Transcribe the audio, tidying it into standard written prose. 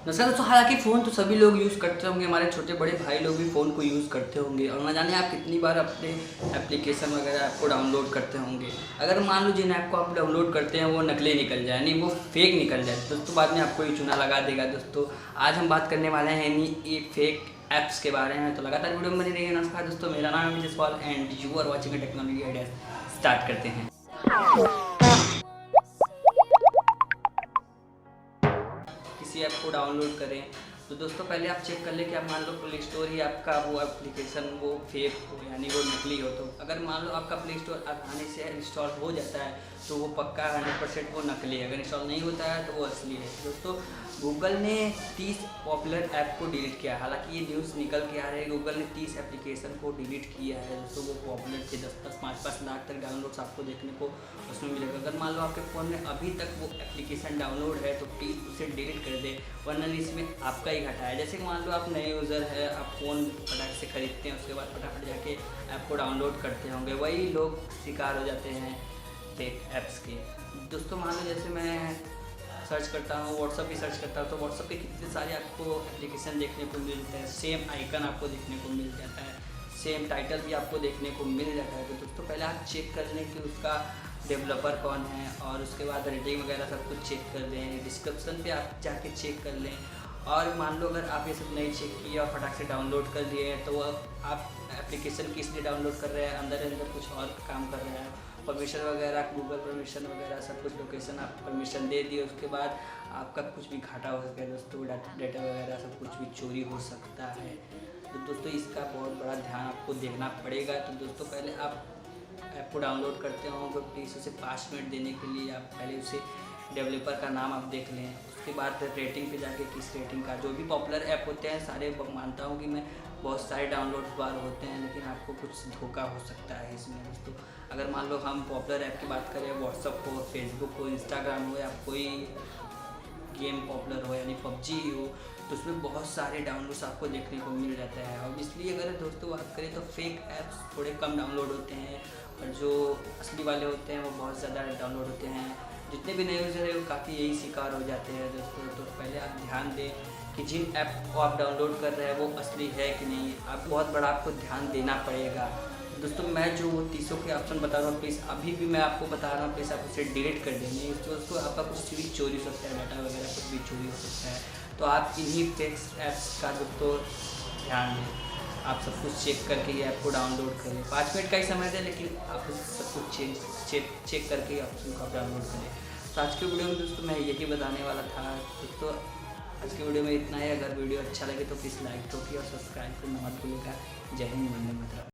नमस्कार दोस्तों, हालांकि फ़ोन तो सभी लोग यूज़ करते होंगे, हमारे छोटे बड़े भाई लोग भी फ़ोन को यूज़ करते होंगे और न जाने आप कितनी बार अपने एप्लीकेशन वगैरह ऐप को डाउनलोड करते होंगे। अगर मान लो जिन ऐप को आप डाउनलोड करते हैं वो नकली निकल जाए, यानी वो फेक निकल जाए दोस्तों, बाद में आपको ये चूना लगा देगा। दोस्तों आज हम बात करने वाले हैं यानी ये फेक ऐप्स के बारे में, तो लगातार वीडियो में बनी रहिए। नमस्कार दोस्तों, मेरा नाम है जाiswal and you are watching technology ideas. Start करते हैं। किसी ऐप को डाउनलोड करें तो दोस्तों पहले आप चेक कर लें कि आप मान लो प्ले स्टोर ही आपका वो एप्लीकेशन वो फेक हो यानी वो नकली हो। तो अगर मान लो आपका प्ले स्टोर आसानी से इंस्टॉल हो जाता है तो वो पक्का 100% वो नकली है, अगर इंस्टॉल नहीं होता है तो वो असली है। दोस्तों गूगल ने 30 पॉपुलर ऐप को डिलीट किया, हालांकि ये न्यूज़ निकल के आ रही है गूगल ने 30 एप्लीकेशन को डिलीट किया है। दोस्तों वो पॉपुलर थे, 10-10, 5-5 लाख तक डाउनलोड्स आपको देखने को उसमें मिलेगा। अगर मान लो आपके फ़ोन में अभी तक वो एप्लीकेशन डाउनलोड है तो प्लीज़ उसे डिलीट कर दे, वरना इसमें आपका ही घाटा है। जैसे कि मान लो आप नए यूज़र है, आप फ़ोन फटाक से खरीदते हैं, उसके बाद फटाफट जाके ऐप को डाउनलोड करते होंगे, वही लोग शिकार हो जाते हैं फेक ऐप्स के। दोस्तों मान लो जैसे मैं सर्च करता हूँ, व्हाट्सअप भी सर्च करता हूँ, तो व्हाट्सअप पे कितने सारे आपको एप्लीकेशन देखने को मिलते हैं, सेम आइकन आपको देखने को मिल जाता है, सेम टाइटल भी आपको देखने को मिल जाता है। तो दोस्तों पहले आप चेक कर लें कि उसका डेवलपर कौन है और उसके बाद रेटिंग वगैरह सब कुछ चेक कर लें, डिस्क्रिप्शन पे आप जाके चेक कर लें। और मान लो अगर आप ये सब नहीं चेक किए और फटाक से डाउनलोड कर लिए हैं तो वो आप एप्लीकेशन किस लिए डाउनलोड कर रहे हैं, अंदर कुछ और काम कर रहे हैं, परमिशन वगैरह गूगल परमिशन वगैरह सब कुछ लोकेशन आप परमिशन दे दिए, उसके बाद आपका कुछ भी घाटा हो सकता है दोस्तों, डाटा वगैरह सब कुछ भी चोरी हो सकता है। तो दोस्तों इसका बहुत बड़ा ध्यान आपको देखना पड़ेगा। तो दोस्तों पहले आप ऐप को डाउनलोड करते हो तो प्लीज़ उसे 5 मिनट देने के लिए आप पहले उसे डेवलपर का नाम आप देख लें, उसके बाद रेटिंग पे जाके किस रेटिंग का, जो भी पॉपुलर ऐप होते हैं सारे मानता हूँ कि मैं बहुत सारे डाउनलोड बार होते हैं, लेकिन आपको कुछ धोखा हो सकता है इसमें। दोस्तों अगर मान लो हम पॉपुलर ऐप की बात करें, व्हाट्सअप हो, फेसबुक हो, इंस्टाग्राम हो या कोई गेम पॉपुलर हो यानी पबजी हो, तो उसमें बहुत सारे डाउनलोड्स आपको देखने को मिल जाता है। और इसलिए अगर दोस्तों बात करें तो फेक ऐप्स थोड़े कम डाउनलोड होते हैं और जो असली वाले होते हैं वो बहुत ज़्यादा डाउनलोड होते हैं। जितने भी नए यूज़र है वो काफ़ी यही शिकार हो जाते हैं दोस्तों। तो पहले आप ध्यान दें कि जिन ऐप को आप डाउनलोड कर रहे हैं वो असली है कि नहीं, आप बहुत बड़ा आपको ध्यान देना पड़ेगा। दोस्तों मैं जो 30 के ऑप्शन बता रहा हूँ, प्लीज़ अभी भी मैं आपको बता रहा हूँ, प्लीज़ आप उसे डिलीट कर देंगे। दोस्तों आपका कुछ भी चोरी हो सकता है, डाटा वगैरह कुछ भी चोरी हो सकता है। तो आप इन्हीं फेक ऐप्स का दोस्तों ध्यान दें, आप सब कुछ चेक करके ये ऐप को डाउनलोड करें। 5 मिनट का ही समय दें, लेकिन आप सब कुछ चेक करके ऑप्शन को आप डाउनलोड करें। तो आज के वीडियो में दोस्तों मैं यही बताने वाला था। दोस्तों आज के वीडियो में इतना ही। अगर वीडियो अच्छा लगे तो प्लीज़ लाइक ठोकिए और सब्सक्राइब करना मत भूलिएगा। जय हिंद, वंदे मातरम।